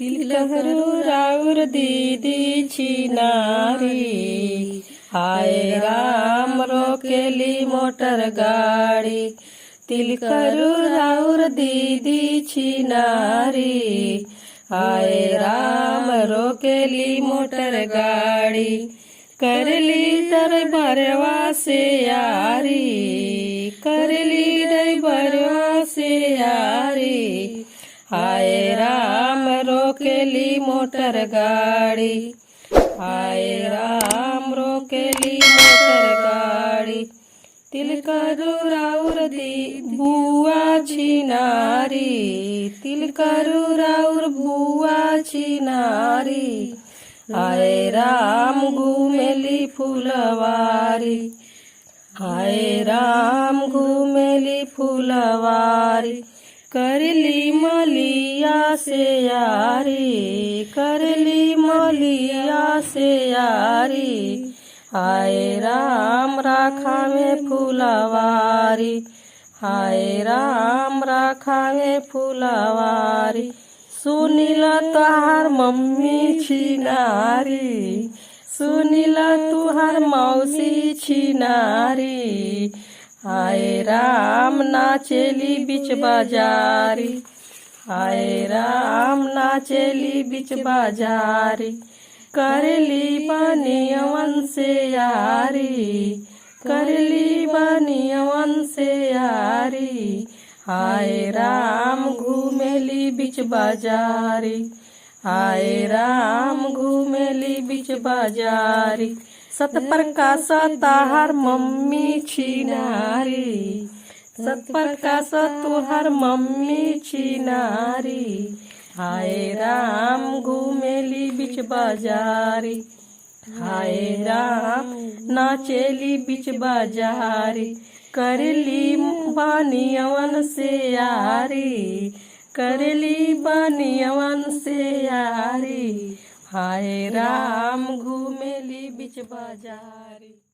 तिलकहरू राउर दीदी छिनारी। हाय राम रोकेली मोटर गाड़ी। तिलकरू राउर दीदी छिनारी। हाय राम रोकेली मोटर गाड़ी। करली ड्राइवरवा से यारी। करली ड्राइवरवा से यारी। हाय राम रोकेली मोटर गाड़ी। हाय राम रोकेली मोटर गाड़ी। तिलकरू राउर दी बुआ छिनारी। तिलकरू राउर बुआ छिनारी। हाय राम घूमेली फुलवारी। हाय राम घूमेली फुलवारी। करली मलिया से यारी। करली मलिया से यारी। हाय राम राखा में फुलवारी। हाय राम राखा में फुलवारी। सुनीला तुहार मम्मी छिनारी। सुनीला तुहार मौसी छिनारी। हाय राम नाचेली बीच बाजारी। हाय राम नाचेली बीच बाजारी। करली बनियवन से यारी। करली बनियवन से यारी। हाय राम घूमेली बीच बाजारी। हाय राम घूमेली बीच बाजारी। सतप्रकाश ताहार मम्मी छिनारी। सतप्रकाश तुहार मम्मी छिनारी। हाय राम घूमेली बीच बाजारी। हाय राम नाचेली बीच बाजारी। करली बनियवन से यारी। करली बनियवन से यारी। हाय राम घूमेली बीच बाजारी।